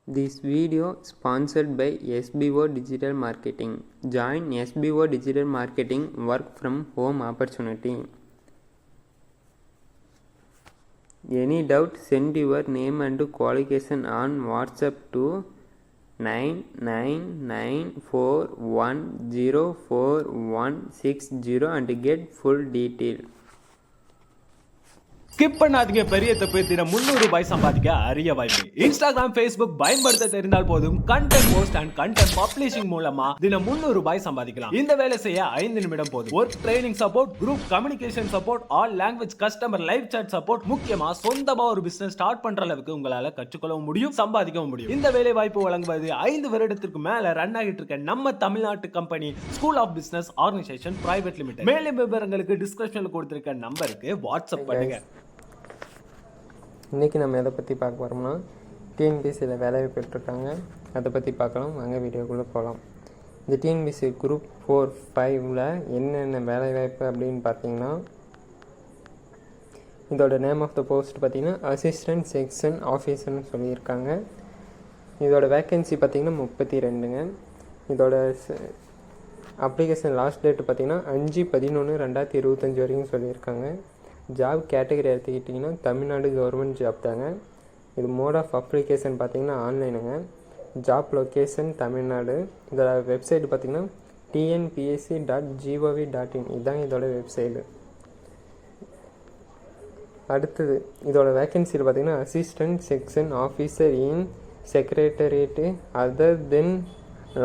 This video sponsored by SBO Digital Marketing. Join SBO Digital Marketing work from home opportunity. Any doubt, send your name and qualification on WhatsApp to 9994104160 and get full detail. Skip பண்ணாதீங்க. பெரிய தப்பு. தினம் 300 ரூபாய் சம்பாதிக்க அரிய வாய்ப்பு. Instagram, Facebook பயன்படுத்த தெரிந்தால் போதும் content post and content publishing மூலமா தினம் 300 ரூபாய் சம்பாதிக்கலாம். இந்த வேலை செய்ய 5 நிமிடம் போதும். Work training support, group communication support, all language customer live chat support, முக்கியமா சொந்தமா ஒரு பிசினஸ் ஸ்டார்ட் பண்ற அளவுக்கு உங்களால கற்றுக்கொள்ளவும் முடியும், சம்பாதிக்கவும் முடியும். இந்த வேலை வாய்ப்பு வழங்குவது 5 வருடத்திற்கு மேல ரன் ஆகிட்டு இருக்க நம்ம தமிழ்நாட்டு company school of business organisation private limited. மேலும் விவரங்களுக்கு டிஸ்கிரிப்ஷன்ல கொடுத்திருக்க நம்பருக்கு வாட்ஸ்அப் பண்ணுங்க. இன்றைக்கி நம்ம எதை பற்றி பார்க்க போகிறோம்னா டிஎன்பிசியில் வேலையை பெற்றிருக்காங்க, அதை பற்றி பார்க்கலாம். வாங்க வீடியோக்குள்ளே போகலாம். இந்த டிஎன்பிசி குரூப் 4, 5ல் என்னென்ன வேலைவாய்ப்பு அப்படின்னு பார்த்தீங்கன்னா, இதோட நேம் ஆஃப் த போஸ்ட் பார்த்திங்கன்னா அசிஸ்டன்ட் செக்ஷன் ஆஃபீஸர்னு சொல்லியிருக்காங்க. இதோட வேக்கன்சி பார்த்திங்கன்னா 32ங்க. இதோட அப்ளிகேஷன் லாஸ்ட் டேட்டு பார்த்திங்கன்னா 5/11/2025 வரைக்கும் சொல்லியிருக்காங்க. ஜாப் கேட்டகரி எடுத்துக்கிட்டிங்கன்னா தமிழ்நாடு கவர்மெண்ட் ஜாப் தாங்க. இது மோட் ஆஃப் அப்ளிகேஷன் பார்த்திங்கன்னா ஆன்லைனுங்க. Job location Tamil Nadu. இதோட வெப்சைட் பார்த்திங்கன்னா tnpsc.gov.in. இதுதாங்க இதோட வெப்சைட்டு. அடுத்தது இதோட வேக்கன்சியில் பார்த்திங்கன்னா assistant section officer in secretariat other than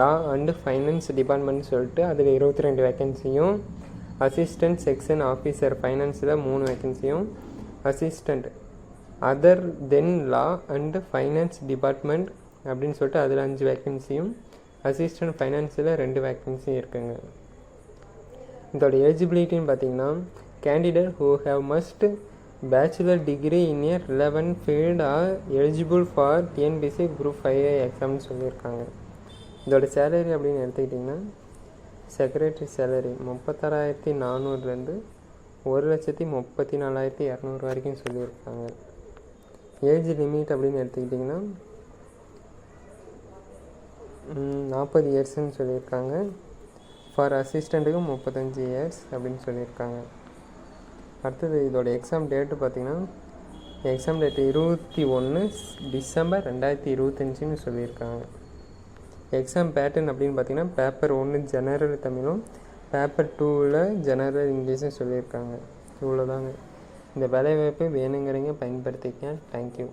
law and finance department சொல்லிட்டு அதில் 22 வேக்கன்சியும், அசிஸ்டன்ட் செக்ஷன் ஆஃபீஸர் ஃபைனான்ஸில் 3 வேக்கன்சியும், assistant other than law and finance department அப்படின்னு சொல்லிட்டு அதில் 5 வேக்கன்சியும், அசிஸ்டன்ட் ஃபைனான்ஸில் 2 வேக்கன்சியும் இருக்குங்க. இதோட எலிஜிபிலிட்டின்னு பார்த்தீங்கன்னா candidate who have must bachelor degree in a relevant field or eligible for TNPSC group 5 எக்ஸாம்னு சொல்லியிருக்காங்க. இதோட சேலரி அப்படின்னு எடுத்துக்கிட்டிங்கன்னா செக்ரட்டரி சேலரி 36,400லேருந்து 1,34,200 வரைக்கும் சொல்லியிருக்காங்க. ஏஜ் லிமிட் அப்படின்னு எடுத்துக்கிட்டிங்கன்னா 40 இயர்ஸ்ன்னு சொல்லியிருக்காங்க. ஃபார் அசிஸ்டண்ட்டுக்கு 35 இயர்ஸ் அப்படின்னு சொல்லியிருக்காங்க. அடுத்தது இதோட எக்ஸாம் டேட்டு பார்த்திங்கன்னா எக்ஸாம் டேட்டு 21 டிசம்பர் 2025ன்னு சொல்லியிருக்காங்க. எக்ஸாம் பேட்டர்ன் அப்படின்னு பார்த்தீங்கன்னா பேப்பர் 1 ஜெனரல் தமிழும், பேப்பர் 2ல் ஜெனரல் இங்கிலீஷும் சொல்லியிருக்காங்க. இவ்வளோதாங்க. இந்த வேலைவாய்ப்பை வேணுங்கிறீங்க பயன்படுத்திக்க. தேங்க்யூ.